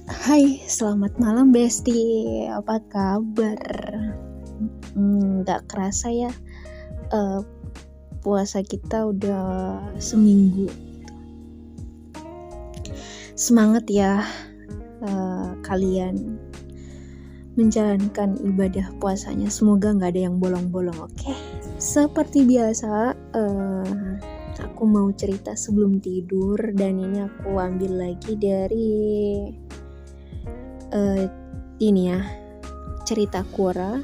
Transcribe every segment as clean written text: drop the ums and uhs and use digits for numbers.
Hai, selamat malam Besti. Apa kabar? Gak kerasa ya, puasa kita udah seminggu. Semangat ya kalian menjalankan ibadah puasanya. Semoga gak ada yang bolong-bolong, oke? Seperti biasa, aku mau cerita sebelum tidur, dan ini aku ambil lagi dari ini ya, cerita Quora.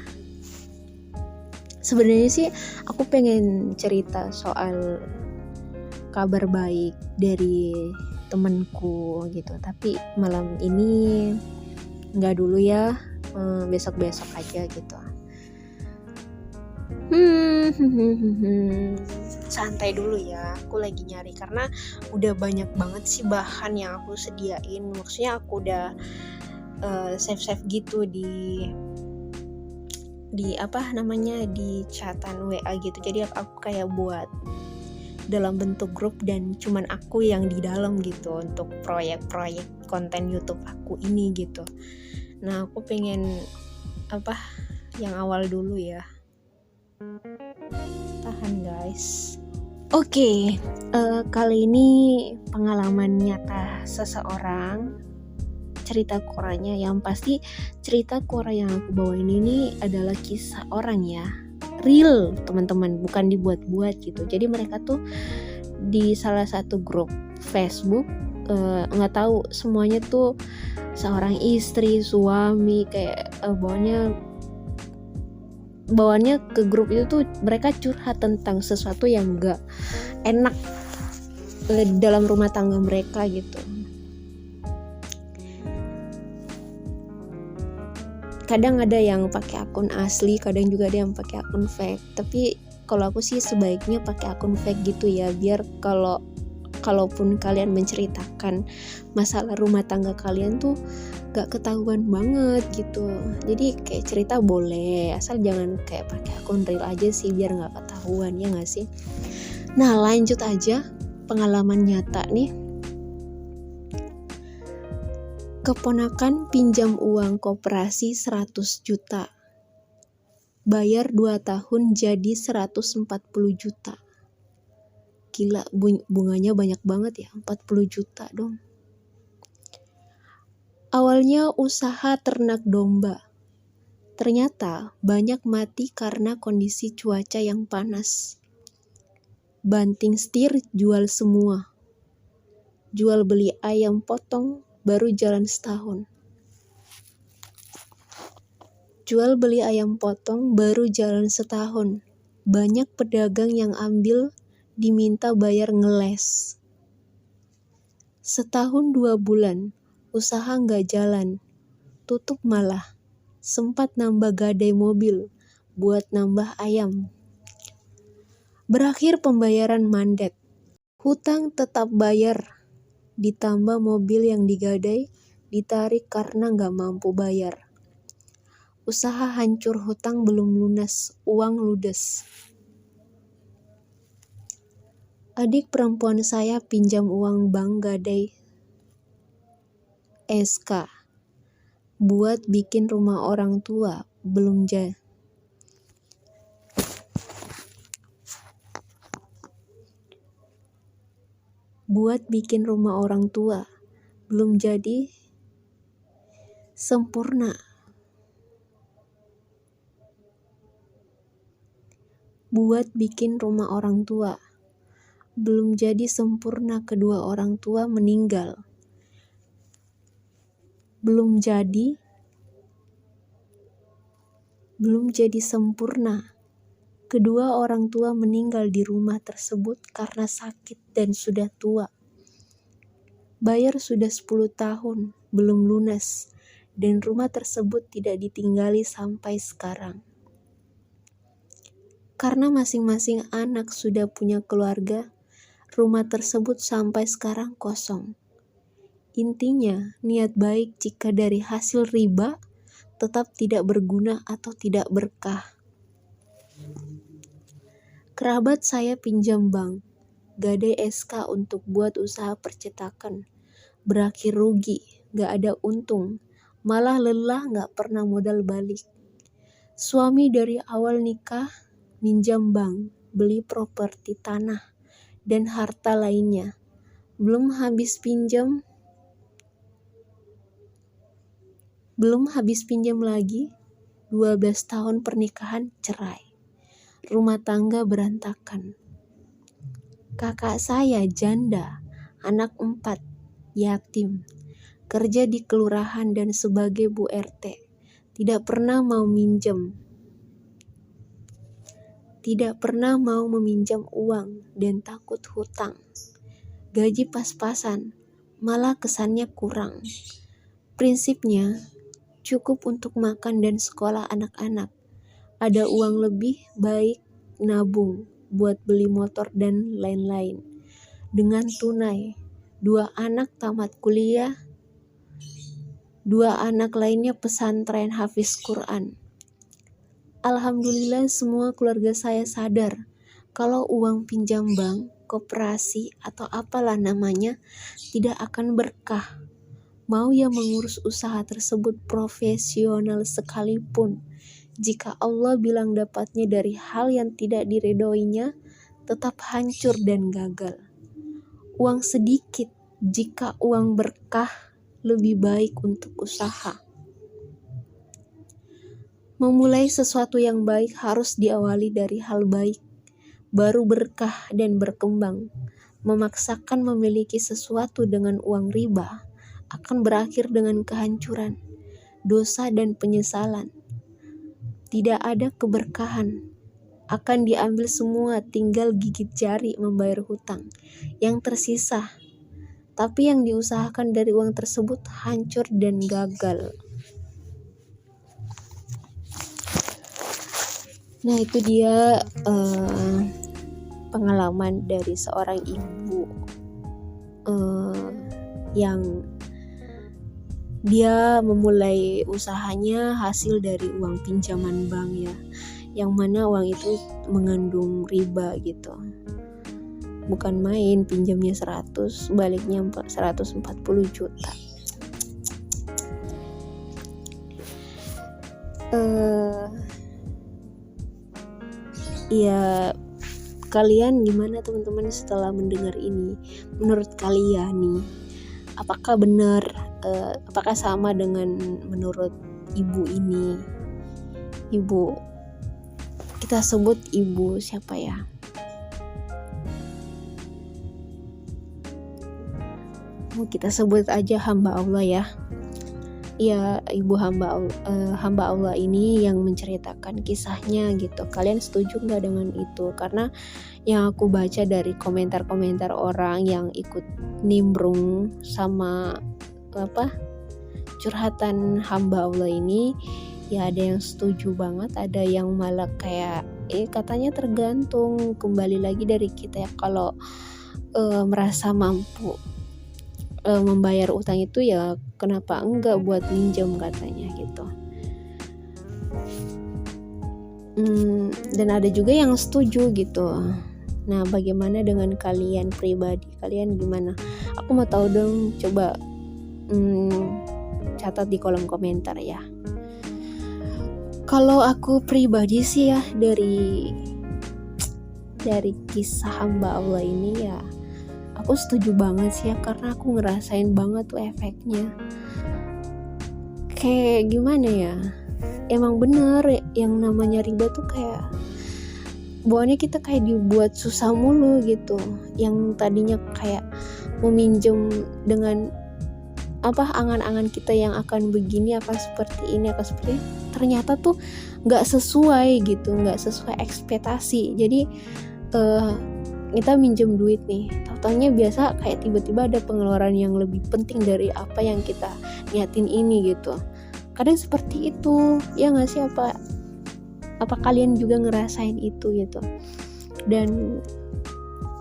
Sebenarnya sih aku pengen cerita soal kabar baik dari temenku gitu, tapi malam ini nggak dulu ya, besok-besok aja gitu. Santai dulu ya, aku lagi nyari karena udah banyak banget sih bahan yang aku sediain. Maksudnya aku udah save gitu di apa namanya, di chatan WA gitu. Jadi aku kayak buat dalam bentuk grup dan cuman aku yang di dalam gitu untuk proyek-proyek konten YouTube aku ini gitu. Nah, aku pengen yang awal dulu ya. Tahan guys. Oke, kali ini pengalaman nyata seseorang. Cerita Quoranya, yang pasti cerita Quora yang aku bawain ini adalah kisah orang ya, real teman-teman, bukan dibuat-buat gitu. Jadi mereka tuh di salah satu grup Facebook, nggak tahu semuanya tuh seorang istri, suami, kayak bawaannya ke grup itu tuh mereka curhat tentang sesuatu yang nggak enak dalam rumah tangga mereka gitu. Kadang ada yang pakai akun asli, kadang juga ada yang pakai akun fake. Tapi kalau aku sih sebaiknya pakai akun fake gitu ya, biar kalaupun kalian menceritakan masalah rumah tangga kalian tuh gak ketahuan banget gitu. Jadi kayak cerita boleh, asal jangan kayak pakai akun real aja sih, biar gak ketahuan, ya gak sih? Nah, lanjut aja pengalaman nyata nih. Keponakan pinjam uang koperasi 100 juta. Bayar 2 tahun jadi 140 juta. Gila, bunganya banyak banget ya, 40 juta dong. Awalnya usaha ternak domba. Ternyata banyak mati karena kondisi cuaca yang panas. Banting setir jual semua. Jual beli ayam potong baru jalan setahun. Jual beli ayam potong baru jalan setahun. Banyak pedagang yang ambil diminta bayar ngeles. Setahun 2 bulan, usaha nggak jalan. Tutup malah. Sempat nambah gadai mobil buat nambah ayam. Berakhir pembayaran mandet. Hutang tetap bayar. Ditambah mobil yang digadai ditarik karena nggak mampu bayar. Usaha hancur, hutang belum lunas, uang ludes. Adik perempuan saya pinjam uang bank gadai SK buat bikin rumah orang tua, belum jadi. Buat bikin rumah orang tua, belum jadi sempurna. Buat bikin rumah orang tua, belum jadi sempurna, kedua orang tua meninggal. Belum jadi sempurna. Kedua orang tua meninggal di rumah tersebut karena sakit dan sudah tua. Bayar sudah 10 tahun, belum lunas, dan rumah tersebut tidak ditinggali sampai sekarang. Karena masing-masing anak sudah punya keluarga, rumah tersebut sampai sekarang kosong. Intinya, niat baik jika dari hasil riba tetap tidak berguna atau tidak berkah. Kerabat saya pinjam bank, gadai SK untuk buat usaha percetakan. berakhir rugi, gak ada untung, malah lelah gak pernah modal balik. Suami dari awal nikah minjam bank, beli properti tanah, dan harta lainnya. Belum habis pinjam lagi, 12 tahun pernikahan cerai. Rumah tangga berantakan. Kakak saya janda, anak 4, yatim, kerja di kelurahan dan sebagai Bu RT. Tidak pernah mau meminjam uang dan takut hutang. Gaji pas-pasan, malah kesannya kurang. Prinsipnya, cukup untuk makan dan sekolah anak-anak. Ada uang lebih, baik nabung buat beli motor dan lain-lain. Dengan tunai, 2 anak tamat kuliah, 2 anak lainnya pesantren hafiz Quran. Alhamdulillah semua keluarga saya sadar kalau uang pinjam bank, koperasi, atau apalah namanya tidak akan berkah. Mau yang mengurus usaha tersebut profesional sekalipun, jika Allah bilang dapatnya dari hal yang tidak diridhoinya, tetap hancur dan gagal. Uang sedikit, jika uang berkah, lebih baik untuk usaha. Memulai sesuatu yang baik harus diawali dari hal baik, baru berkah dan berkembang. Memaksakan memiliki sesuatu dengan uang riba akan berakhir dengan kehancuran, dosa dan penyesalan. Tidak ada keberkahan, akan diambil semua, tinggal gigit jari membayar hutang yang tersisa. Tapi yang diusahakan dari uang tersebut hancur dan gagal. Nah, itu dia pengalaman dari seorang ibu yang dia memulai usahanya hasil dari uang pinjaman bank ya, yang mana uang itu mengandung riba gitu. Bukan main, pinjamnya 100, baliknya 140 juta. Ya, kalian gimana teman-teman setelah mendengar ini? Menurut kalian nih, apakah benar, apakah sama dengan menurut ibu ini? Ibu, kita sebut ibu siapa ya? Kita sebut aja hamba Allah ya. Ya, ibu hamba Allah ini yang menceritakan kisahnya gitu. Kalian setuju nggak dengan itu? Karena yang aku baca dari komentar-komentar orang yang ikut nimbrung sama curhatan hamba Allah ini, ya ada yang setuju banget, ada yang malah kayak katanya tergantung, kembali lagi dari kita ya. Kalau merasa mampu membayar utang itu ya kenapa enggak buat minjem katanya gitu. Dan ada juga yang setuju gitu. Nah, bagaimana dengan kalian pribadi? Kalian gimana? Aku mau tahu dong, coba catat di kolom komentar ya. Kalau aku pribadi sih ya, dari kisah hamba Allah ini ya, aku setuju banget sih ya, karena aku ngerasain banget tuh efeknya. Kayak gimana ya, emang bener yang namanya riba tuh kayak bawaannya kita kayak dibuat susah mulu gitu. Yang tadinya kayak meminjam dengan angan-angan kita yang akan begini, akan seperti ini, akan seperti ini, ternyata tuh gak sesuai gitu, gak sesuai ekspektasi. Jadi kita minjem duit nih, taunya biasa kayak tiba-tiba ada pengeluaran yang lebih penting dari apa yang kita niatin ini gitu. Kadang seperti itu, ya nggak sih? Apa kalian juga ngerasain itu gitu? Dan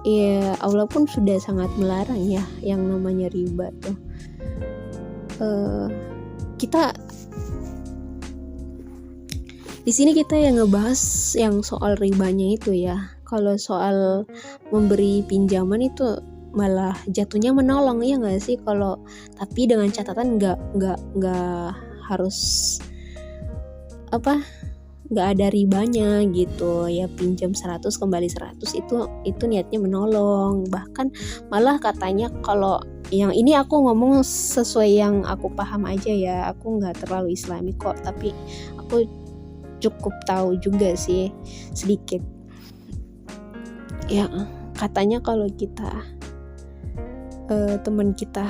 ya Allah pun sudah sangat melarang ya yang namanya riba tuh. Kita di sini kita yang ngebahas yang soal ribanya itu ya. Kalau soal memberi pinjaman itu malah jatuhnya menolong, ya nggak sih? Kalau tapi dengan catatan nggak harus nggak ada ribanya gitu ya. Pinjam 100 kembali 100 itu niatnya menolong. Bahkan malah katanya, kalau yang ini aku ngomong sesuai yang aku paham aja ya, aku nggak terlalu islami kok, tapi aku cukup tahu juga sih sedikit ya. Katanya kalau kita teman kita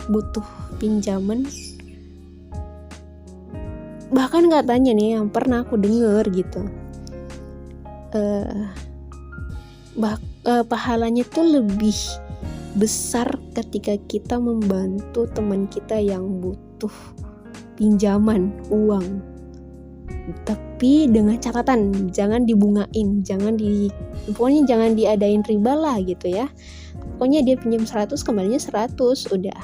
butuh pinjaman, bahkan katanya nih yang pernah aku dengar gitu, pahalanya tuh lebih besar ketika kita membantu teman kita yang butuh pinjaman uang. Tapi dengan catatan jangan dibungain, pokoknya jangan diadain riba lah gitu ya. Pokoknya dia pinjam 100 kembalinya 100 udah.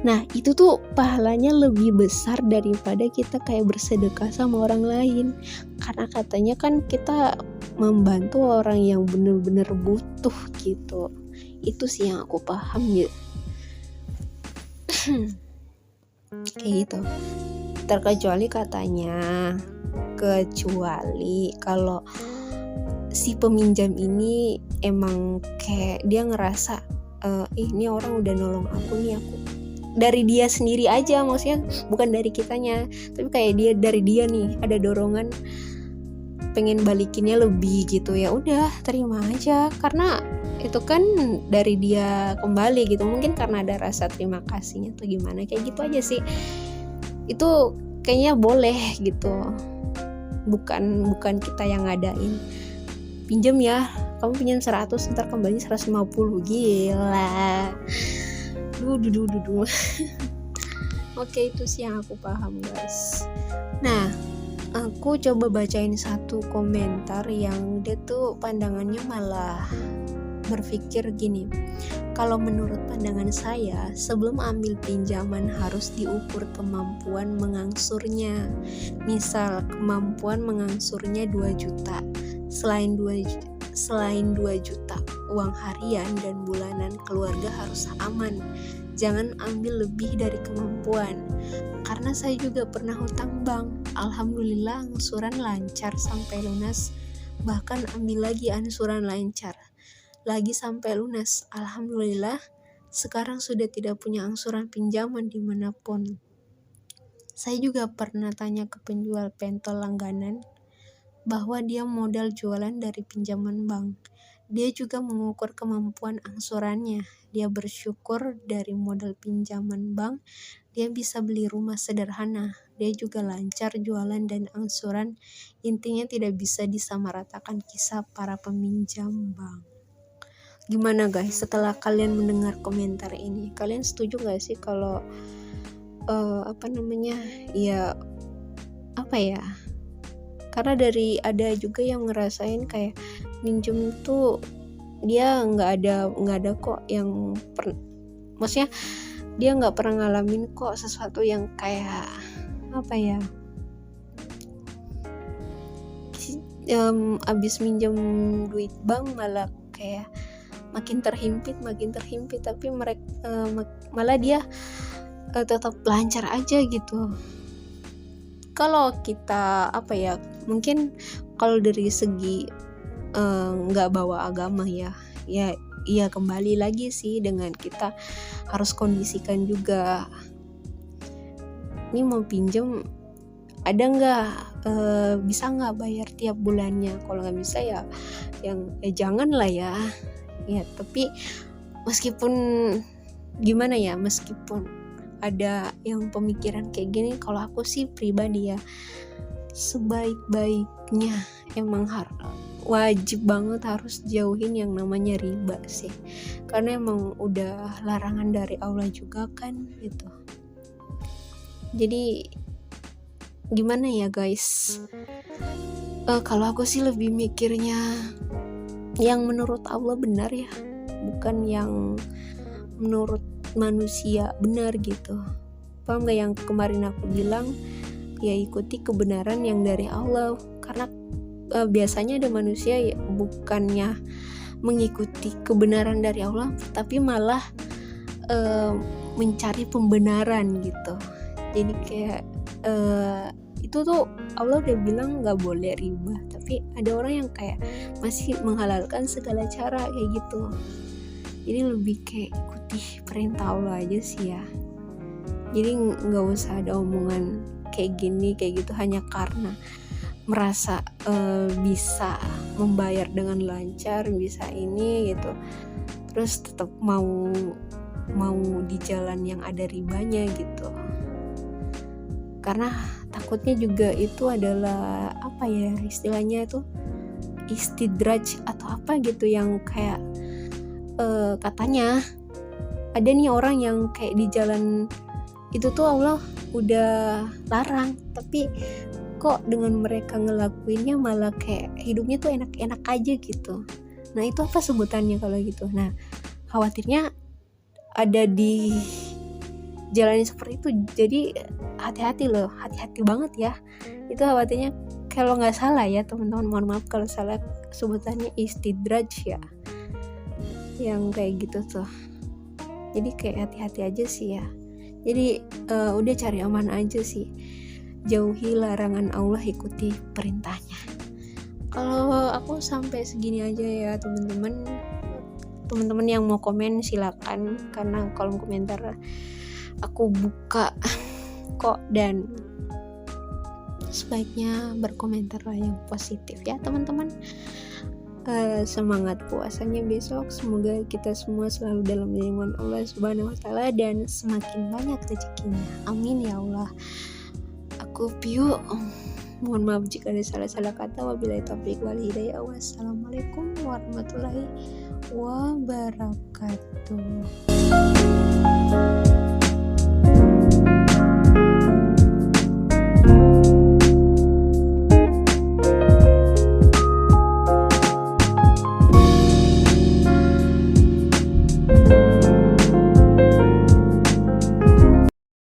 Nah itu tuh pahalanya lebih besar daripada kita kayak bersedekah sama orang lain. Karena katanya kan kita membantu orang yang bener-bener butuh gitu. Itu sih yang aku paham gitu. Kayak gitu. Terkecuali katanya, kecuali kalau si peminjam ini emang kayak dia ngerasa ini orang udah nolong aku nih, aku dari dia sendiri aja, maksudnya bukan dari kitanya, tapi kayak dari dia nih ada dorongan pengen balikinnya lebih gitu, ya udah terima aja karena itu kan dari dia kembali gitu. Mungkin karena ada rasa terima kasihnya atau gimana, kayak gitu aja sih. Itu kayaknya boleh gitu, bukan kita yang ngadain. Pinjam ya, kamu pinjam 100 ntar kembali 150, gila. Duh. Oke, itu sih yang aku paham guys. Nah aku coba bacain satu komentar yang dia tuh pandangannya malah berpikir gini. Kalau menurut pandangan saya, sebelum ambil pinjaman harus diukur kemampuan mengangsurnya. Misal kemampuan mengangsurnya 2 juta. Selain 2 juta, uang harian dan bulanan keluarga harus aman. Jangan ambil lebih dari kemampuan. Karena saya juga pernah hutang bank. Alhamdulillah angsuran lancar sampai lunas. Bahkan ambil lagi angsuran lancar lagi sampai lunas. Alhamdulillah sekarang sudah tidak punya angsuran pinjaman dimanapun. Saya juga pernah tanya ke penjual pentol langganan bahwa dia modal jualan dari pinjaman bank. Dia juga mengukur kemampuan angsurannya. Dia bersyukur dari modal pinjaman bank dia bisa beli rumah sederhana. Dia juga lancar jualan dan angsuran. Intinya tidak bisa disamaratakan kisah para peminjam bank. Gimana guys setelah kalian mendengar komentar ini? Kalian setuju gak sih kalau karena ada juga yang ngerasain kayak minjem tuh dia nggak ada kok yang maksudnya dia nggak pernah ngalamin kok sesuatu yang kayak abis minjem duit bank malah kayak makin terhimpit, tapi mereka malah dia tetap lancar aja gitu. Kalau kita mungkin kalau dari segi nggak bawa agama ya kembali lagi sih dengan kita harus kondisikan juga. Ini mau pinjem ada nggak, bisa nggak bayar tiap bulannya? Kalau nggak bisa ya jangan lah ya. Tapi meskipun ada yang pemikiran kayak gini, kalau aku sih pribadi ya sebaik-baiknya emang wajib banget harus jauhin yang namanya riba sih, karena emang udah larangan dari Allah juga kan gitu. Jadi gimana ya guys, kalau aku sih lebih mikirnya yang menurut Allah benar ya, bukan yang menurut manusia benar gitu. Paham gak yang kemarin aku bilang? Ya ikuti kebenaran yang dari Allah. Karena biasanya ada manusia bukannya mengikuti kebenaran dari Allah, tapi malah mencari pembenaran gitu. Jadi kayak itu tuh Allah udah bilang nggak boleh riba, tapi ada orang yang kayak masih menghalalkan segala cara kayak gitu. Jadi lebih kayak ikuti perintah Allah aja sih ya. Jadi nggak usah ada omongan kayak gini kayak gitu hanya karena merasa bisa membayar dengan lancar, bisa ini gitu, terus tetap mau di jalan yang ada ribanya gitu. Karena takutnya juga itu adalah apa ya istilahnya itu istidraj atau apa gitu, yang kayak katanya ada nih orang yang kayak di jalan itu tuh Allah udah larang, tapi kok dengan mereka ngelakuinnya malah kayak hidupnya tuh enak-enak aja gitu. Nah itu apa sebutannya kalau gitu? Nah khawatirnya ada di jalan seperti itu. Jadi hati-hati loh, hati-hati banget ya. Itu khawatirnya, kalau nggak salah ya teman-teman, mohon maaf kalau salah sebutannya istidraj ya, yang kayak gitu tuh. Jadi kayak hati-hati aja sih ya. Jadi udah cari aman aja sih, jauhi larangan Allah, ikuti perintahnya. Kalau aku sampai segini aja ya teman-teman. Teman-teman yang mau komen silakan, karena kolom komentar aku buka kok, dan sebaiknya berkomentarlah yang positif ya teman-teman. Semangat puasanya besok, semoga kita semua selalu dalam lindungan Allah Subhanahu wa taala dan semakin banyak rezekinya, amin ya Allah. Aku Piu, mohon maaf jika ada salah-salah kata. Wabillahi taufiq wal hidayah. Wassalamualaikum warahmatullahi wabarakatuh.